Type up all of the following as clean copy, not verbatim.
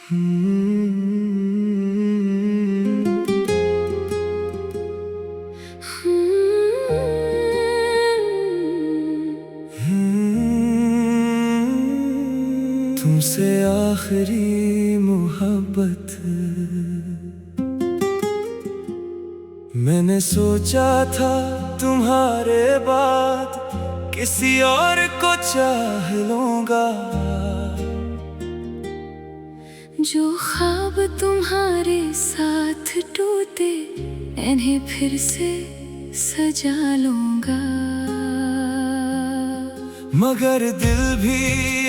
तुमसे आखिरी मोहब्बत मैंने सोचा था तुम्हारे बाद किसी और को चाह लूंगा। जो ख्वाब तुम्हारे साथ टूटे इन्हें फिर से सजा लूंगा। मगर दिल भी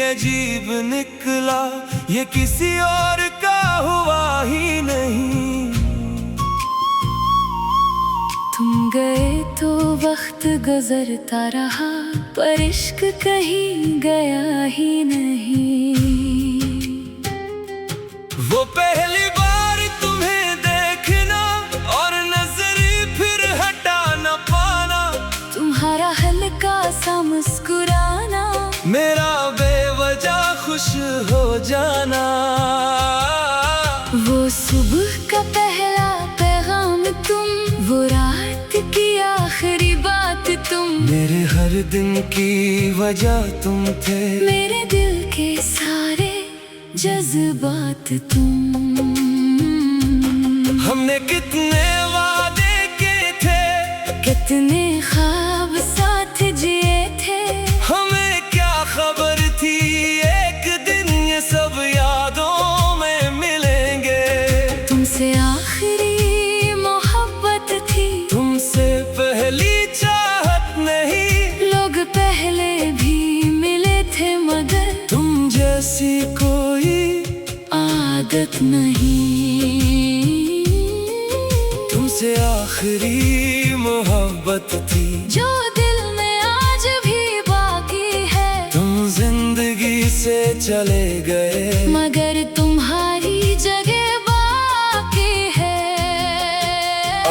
अजीब निकला, ये किसी और का हुआ ही नहीं। तुम गए तो वक्त गुजरता रहा, पर इश्क कहीं गया ही नहीं। वो पहली बार तुम्हें देखना और नजरी फिर हटा न पाना, तुम्हारा हल्का सा मुस्कुराना, मेरा बेवजह खुश हो जाना। वो सुबह का पहला पैगाम तुम, वो रात की आखिरी बात तुम, मेरे हर दिन की वजह तुम थे, मेरे दिल के सारे जज्बात तुम। हमने कितने वादे किए थे, कितने ख्वाब साथ जिए थे, हमें क्या खबर थी एक दिन ये सब यादों में मिलेंगे। तुमसे आखिरी मोहब्बत थी, तुमसे पहली चाहत नहीं। लोग पहले भी मिले थे मगर तुम जैसी कोई आदत नहीं। तुमसे आखिरी मोहब्बत थी, जो दिल में आज भी बाकी है। तुम जिंदगी से चले गए, मगर तुम्हारी जगह बाकी है।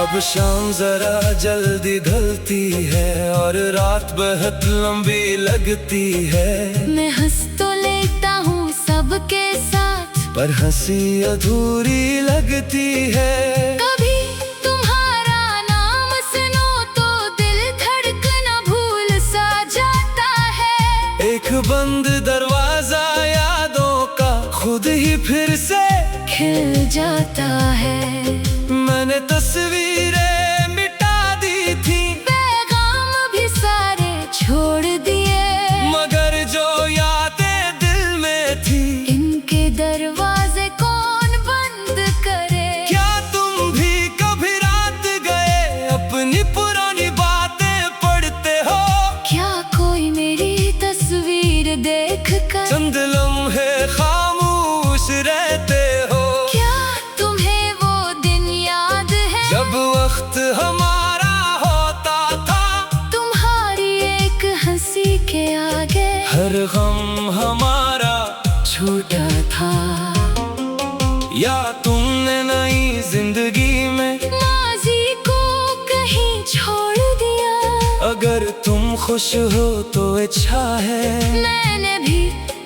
अब शाम जरा जल्दी ढलती है और रात बहुत लंबी लगती है। मैं हंस तो लेता हूँ सबके साथ, पर हंसी अधूरी लगती है। कभी तुम्हारा नाम सुनो तो दिल धड़कना भूल सा जाता है। एक बंद दरवाजा यादों का खुद ही फिर से खिल जाता है। मैंने तस्वीरें मिटा दी थी, पैगाम भी सारे छोड़ दिए, मगर जो यादें दिल में थी, इनके दरवाजे कौन बंद करे। क्या तुम भी कभी रात गए अपनी पुरानी बातें पढ़ते हो? क्या कोई मेरी तस्वीर देख कर चंद लम्हे खामोश रहते हो? क्या तुम्हें वो दिन याद है जब वक्त हमारा होता था, तुम्हारी एक हंसी के आगे हर गम हमारा छूटा था। या तुमने नई जिंदगी में माजी को कहीं छोड़ दिया। अगर तुम खुश हो तो अच्छा है, मैंने भी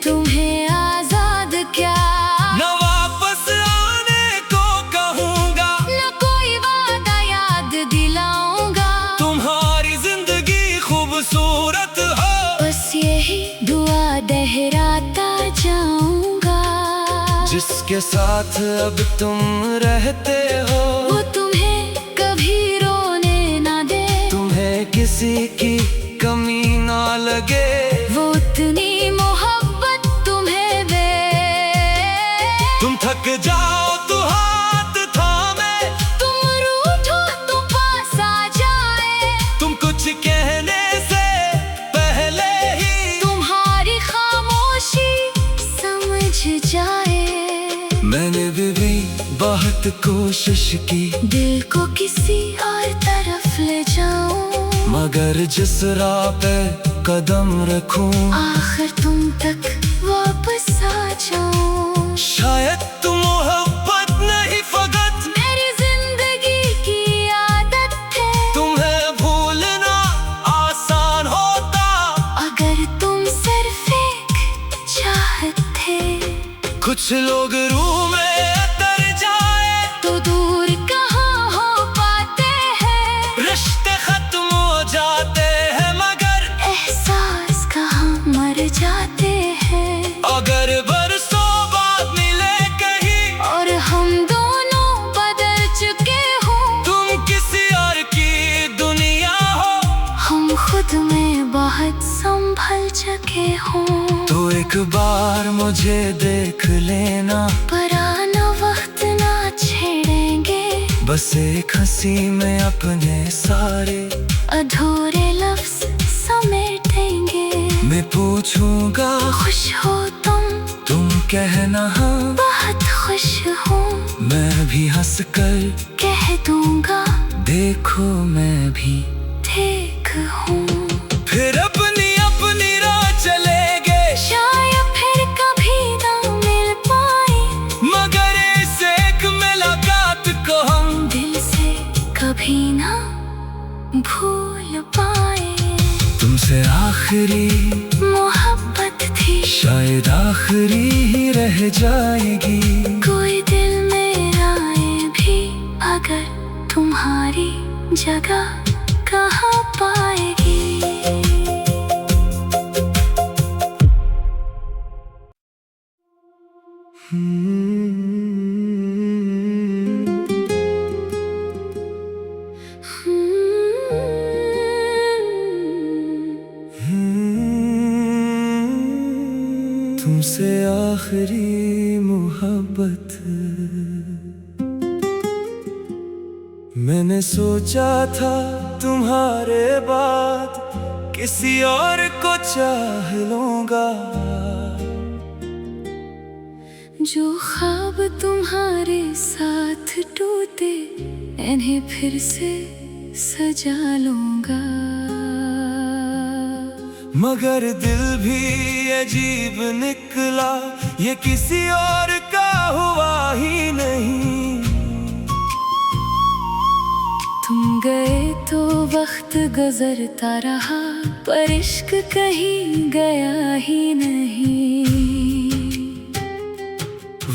तुम्हें आजाद क्या, न वापस आने को कहूँगा, न कोई वादा याद दिलाऊंगा। तुम्हारी जिंदगी खूबसूरत हो, बस यही दुआ दोहराता जाऊंगा। जिसके साथ अब तुम रहते हो, वो तुम्हें कभी रोने ना दे, तुम्हें किसी की कमी ना लगे। वो उतनी मोहब्बत तुम्हें दे। तुम थक जाओ तो हाथ थामे, तुम रूठो तो पास आ जाए, तुम कुछ कहने से पहले ही तुम्हारी खामोशी समझ जाए। मैंने भी बहुत कोशिश की, दिल को किसी और तरफ ले जाऊं, मगर जिस राह पे कदम रखूं, आखिर तुम तक वापस आ जाऊं। शायद तुम मोहब्बत नहीं फकत मेरी जिंदगी की आदत है, तुम्हें भूलना आसान होता। अगर तुम सिर्फ एक चाहत थे। कुछ लोग रूह में अतर जाए तो दूर कहाँ हो पाते हैं। रिश्ते खत्म हो जाते हैं मगर एहसास कहाँ मर जाते हैं। अगर बरसों बाद मिले कहीं और हम दोनों बदल चुके हों, तुम किसी और की दुनिया हो, हम खुद में बहुत संभल चुके हों, तो एक बार मुझे देख लेना। पुराना वक्त ना छेड़ेंगे, बस एक हंसी में अपने सारे अधूरे लफ्ज समेटेंगे। मैं पूछूंगा खुश हो तुम कहना हाँ, बहुत खुश हूँ, मैं भी हंस कर कह दूंगा देखो मैं भी ठीक हूँ। फिर अपनी अपनी राह चलेंगे, शायद फिर कभी ना मिल पाए, मगर इस एक मुलाकात को हम दिल से कभी ना भूल पाए। तुमसे आखिरी मोहब्बत थी, शायद आखिरी ही रह जाएगी। कोई दिल में आए भी अगर तुम्हारी जगह कहाँ पाएगी। तुमसे आखिरी मोहब्बत मैंने सोचा था तुम्हारे बाद किसी और को चाह लूंगा। जो ख्वाब तुम्हारे साथ टूटे इन्हें फिर से सजा लूंगा। मगर दिल भी अजीब निकला, ये किसी और का हुआ ही नहीं। तुम गए तो वक्त गुजरता रहा, पर इश्क कहीं गया ही नहीं।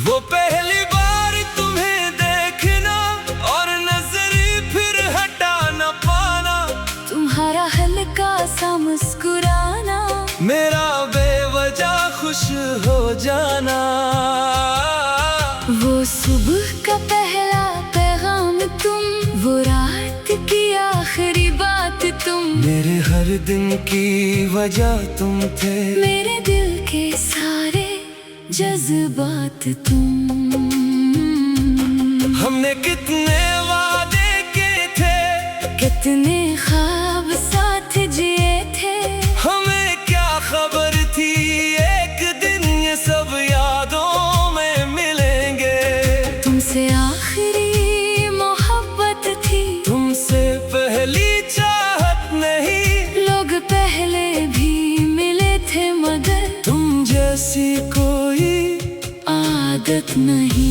वो पहली बार तुम्हें देखना और नजरी फिर हटा न पाना, तुम्हारा हल्का सा मुस्कुराना, मेरा बेवजह खुश हो जाना। वो सुबह का पहला पैगाम तुम, वो रात की आखिरी बात तुम, मेरे हर दिन की वजह तुम थे, मेरे दिल के सारे जज्बात तुम। हमने कितने वादे किए थे, कितने ख्वाब साथ जिए थे, हमें क्या खबर थी एक दिन ये सब यादों में मिलेंगे। तुमसे आखिरी मोहब्बत थी, तुमसे पहली चाहत नहीं। लोग पहले भी मिले थे मगर तुम जैसी कोई आदत नहीं।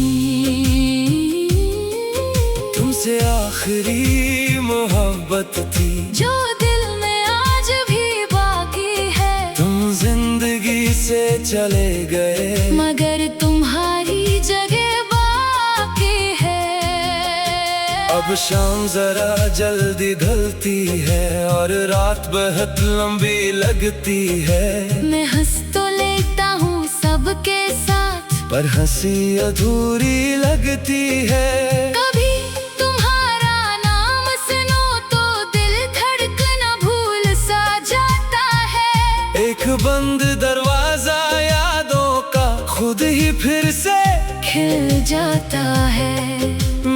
तुमसे आखिरी मोहब्बत थी, जो दिल में आज भी बाकी है। तुम जिंदगी से चले गए, मगर तुम्हारी जगह बाकी है। अब शाम जरा जल्दी ढलती है और रात बहुत लंबी लगती है। मैं हंस तो लेता हूँ सबके साथ, पर हंसी अधूरी लगती है। कभी तुम्हारा नाम सुनो तो दिल धड़कना भूल सा जाता है। एक बंद दरवाजा यादों का खुद ही फिर से खिल जाता है।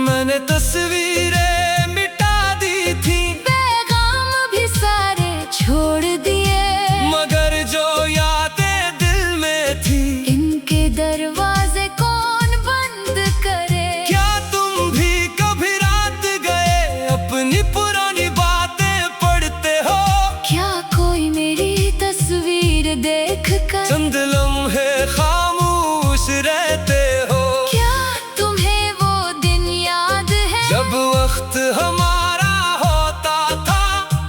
मैंने तस्वीरें मिटा दी थी, पैगाम भी सारे छोड़ दिए, मगर जो यादें दिल में थी इनके दरवाजे कौन बंद करे। क्या तुम भी कभी रात गए अपनी पुरानी बातें पढ़ते हो? क्या कोई मेरी तस्वीर देख कर चंद लम्हे खामोश रहते हो? क्या तुम्हें वो दिन याद है जब वक्त हमारा होता था,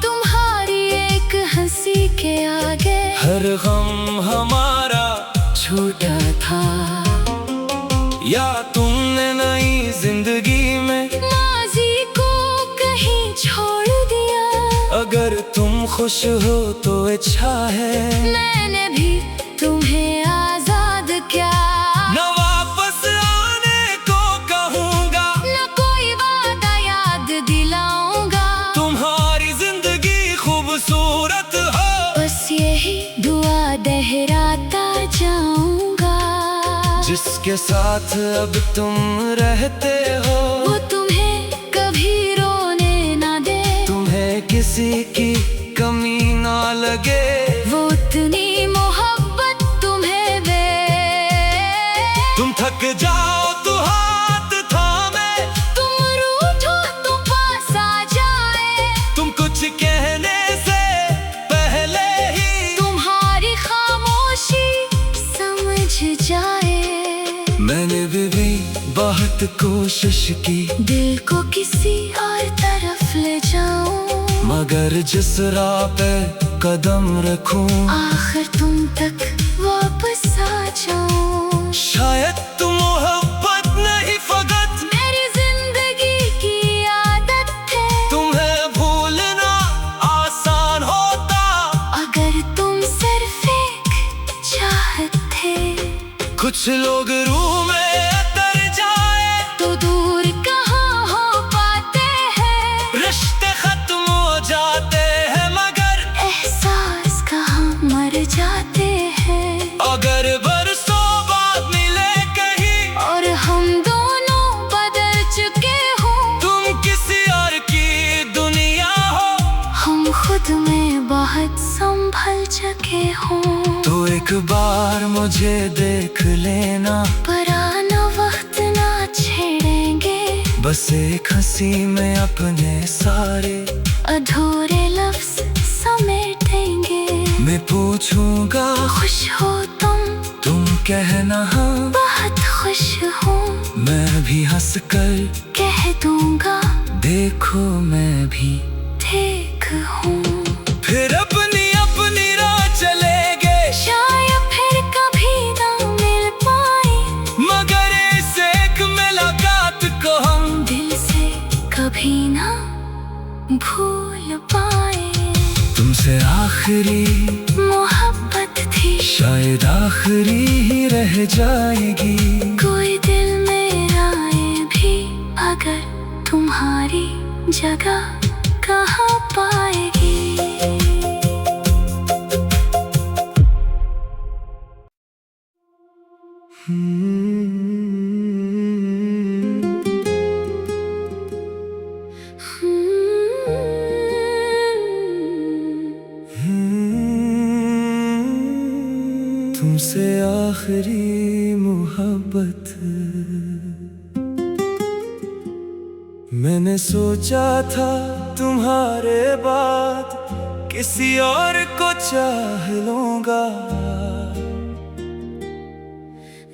तुम्हारी एक हंसी के आगे हर गम हमारा छूटा था। या तुमने नई जिंदगी में माजी को कहीं छोड़ दिया। अगर तुम खुश हो तो अच्छा है, मैंने भी तुम्हें आजाद क्या। न वापस आने को कहूँगा, न कोई वादा याद दिलाऊंगा। तुम्हारी जिंदगी खूबसूरत हो, बस यही दुआ दोहराता जाऊंगा। जिसके साथ अब तुम रहते हो वो तुम्हें कभी रोने ना दे, तुम्हें किसी की कमी ना लगे, वो उतनी मोहब्बत तुम्हें दे। तुम थक जाओ तो हाथ थामे, तुम रूठो तो पास आ जाए, तुम कुछ कहने से पहले ही तुम्हारी खामोशी समझ जाए। मैंने भी बहुत कोशिश की, दिल को किसी और तरफ ले जाऊं, मगर जिस राह पे कदम रखूं, आखिर तुम तक वापस आ जाऊं। शायद तुम मोहब्बत नहीं फकत मेरी जिंदगी की आदत है, तुम्हें भूलना आसान होता, अगर तुम सिर्फ एक चाहत थे। कुछ लोग रूह में अतर जाए तो दूर कहाँ हो पाते हैं, रिश्ते खत्म हो जाते हैं, मगर एहसास कहाँ मर जाते हैं। अगर बरसों बाद मिले कहीं और हम दोनों बदल चुके हों, तुम किसी और की दुनिया हो, हम खुद में बहुत संभल चुके हों, तो एक बार मुझे देख लेना, पुराना वक्त ना छेड़ेंगे, बस एक हंसी में अपने सारे अधूरे लफ्ज समेटेंगे। मैं पूछूंगा खुश हो तुम कहना हाँ, बहुत खुश हूँ, मैं भी हंस कर कह दूंगा देखो मैं भी ठीक हूँ। फिर अपनी अपनी राह चलेंगे, शायद फिर कभी ना मिल पाए, मगर इस एक मुलाकात को हम दिल से कभी ना भूल पाए। तुमसे आखिरी मोहब्बत थी, शायद आखिरी ही रह जाएगी, कोई दिल में आए भी अगर तुम्हारी जगह कहाँ पाएगी। तुमसे आखिरी मोहब्बत, मैंने सोचा था तुम्हारे बाद किसी और को चाह लूंगा,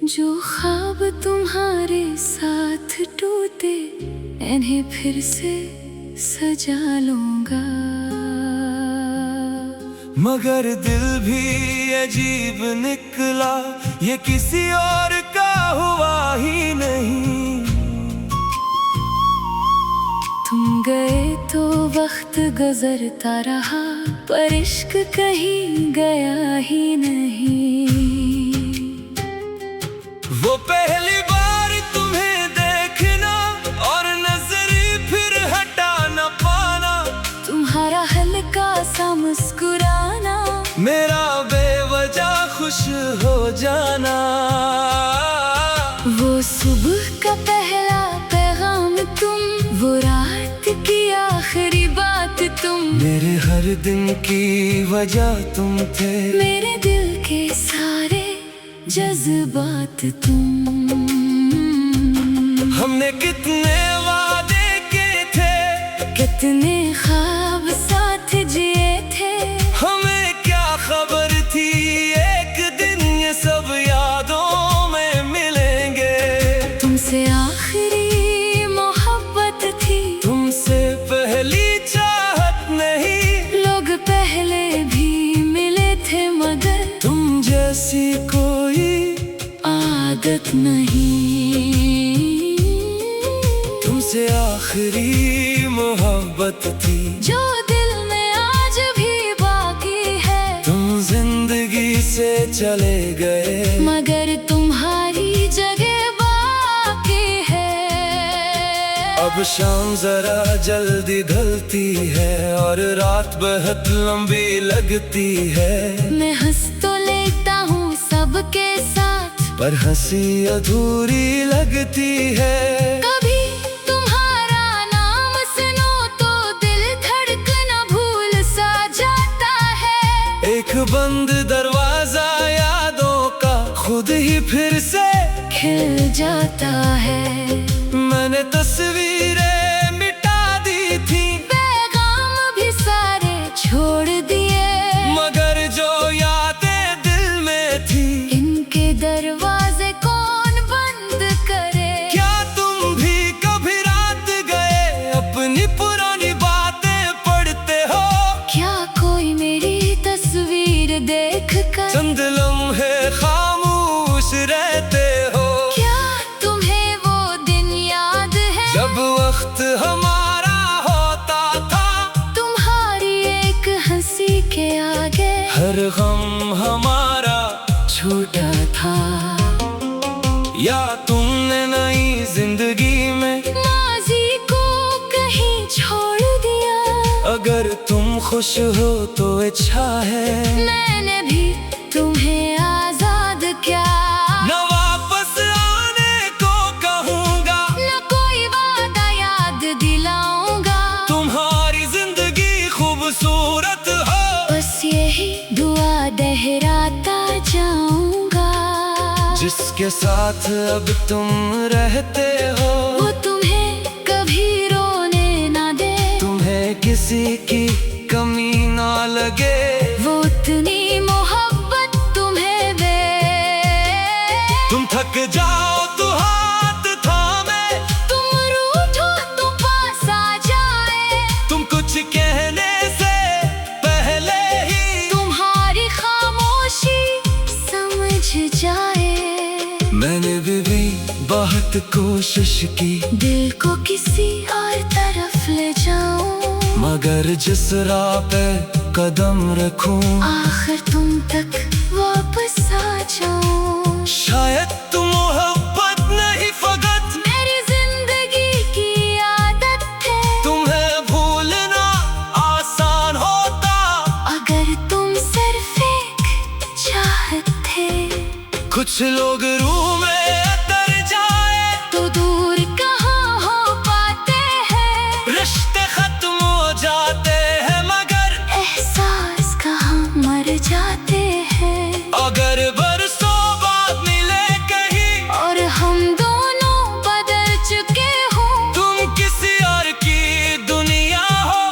जो ख्वाब तुम्हारे साथ टूटे इन्हें फिर से सजा लूंगा, मगर दिल भी अजीब निकला, ये किसी और का हुआ ही नहीं। तुम गए तो वक्त गुजरता रहा, पर इश्क कहीं गया ही नहीं। वो पहली बार तुम्हें देखना और नजर फिर हटा न पाना, तुम्हारा हल्का सा मुस्कुराना, मेरा बेवजह खुश हो जाना, वो सुबह का पहला पैगाम तुम, वो रात की आखिरी बात तुम, मेरे हर दिन की वजह तुम थे, मेरे दिल के सारे जज्बात तुम। हमने कितने वादे किए थे, कितने ख्वाब साथ जिए थे, हमें क्या खबर थी एक दिन ये सब यादों में मिलेंगे। तुमसे आखिरी मोहब्बत थी, तुमसे पहली चाहत नहीं, लोग पहले भी मिले थे मगर तुम जैसी कोई आदत नहीं। तुमसे आखिरी मोहब्बत थी जो दिल में आज भी बाकी है। तुम जिंदगी से चले गए मगर तुम्हारी जगह बाकी है। अब शाम जरा जल्दी ढलती है और रात बहुत लंबी लगती है। मैं हंस तो लेता हूँ सबके साथ, पर हंसी अधूरी लगती है। कभी तुम्हारा नाम सुनो तो दिल धड़कना भूल सा जाता है। एक बंद दरवाजा यादों का खुद ही फिर से खिल जाता है। मैंने तस्वीरें मिटा दी थी, पैगाम भी सारे छोड़ दिए, मगर जो यादें दिल में थी इनके दरवाजे कौन बंद करे। क्या तुम भी कभी रात गए अपनी पुरानी बातें पढ़ते हो? क्या कोई मेरी तस्वीर देख कर चंद लम्हे खामोश रहते हो? क्या तुम्हें वो दिन याद है जब वक्त हमारा होता था, तुम्हारी एक हंसी के आगे हर गम हमारा छूटा था। या तुमने नई जिंदगी में माजी को कहीं छोड़ दिया। अगर तुम खुश हो तो अच्छा है, मैंने भी तुम्हें आजाद क्या। न वापस आने को कहूँगा, न कोई वादा याद दिलाऊंगा। तुम्हारी जिंदगी खूबसूरत हो, बस यही दुआ दोहराता जाऊंगा। जिसके साथ अब तुम रहते हो वो तुम्हें कभी रोने ना दे, तुम्हें किसी की कमी ना लगे, वो उतनी मोहब्बत तुम्हें दे। तुम थक जाओ तो हाथ थामे, तुम रूठो तो पास आ जाए, तुम कुछ कहने से पहले ही तुम्हारी खामोशी समझ जाए। मैंने भी बहुत कोशिश की दिल को किसी और तरफ ले जाऊं, मगर जिस राह पे कदम रखूं आखिर तुम तक वापस आ जाऊं। शायद तुम मोहब्बत नहीं फकत मेरी जिंदगी की आदत है, तुम्हें भूलना आसान होता। अगर तुम सिर्फ एक चाहत थे। कुछ लोग रूह में उतर जाए तो दूर कहाँ हो पाते हैं, रिश्ते खत्म हो जाते हैं, मगर एहसास कहाँ मर जाते हैं। अगर बरसों बाद मिले कहीं और हम दोनों बदल चुके हों, तुम किसी और की दुनिया हो,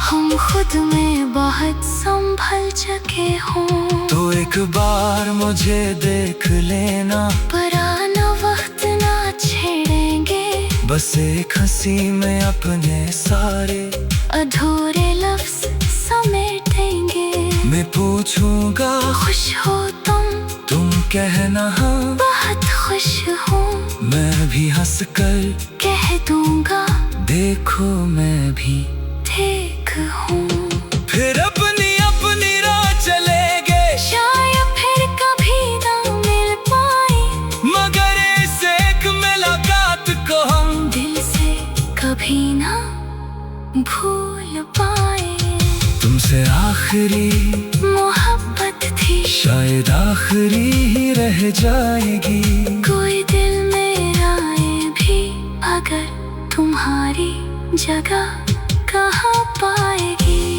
हम खुद में बहुत संभल चुके हों, तो एक बार मुझे देख लेना, पुराना वक्त ना छेड़ेंगे। बस एक हंसी में अपने सारे अधूरे लफ्ज समेटेंगे। मैं पूछूंगा खुश हो तुम कहना हाँ, बहुत खुश हूँ, मैं भी हंस कर कह दूंगा देखो मैं भी ठीक हूँ। फिर अपनी अपनी राह चलेंगे, शायद फिर कभी ना मिल पाए, मगर इस एक मुलाकात को हम दिल से कभी ना भूल पाए। तुमसे आखिरी मोहब्बत थी, शायद आखिरी ही रह जाएगी। कोई दिल मेरा ये भी अगर तुम्हारी जगह कहाँ पाएगी।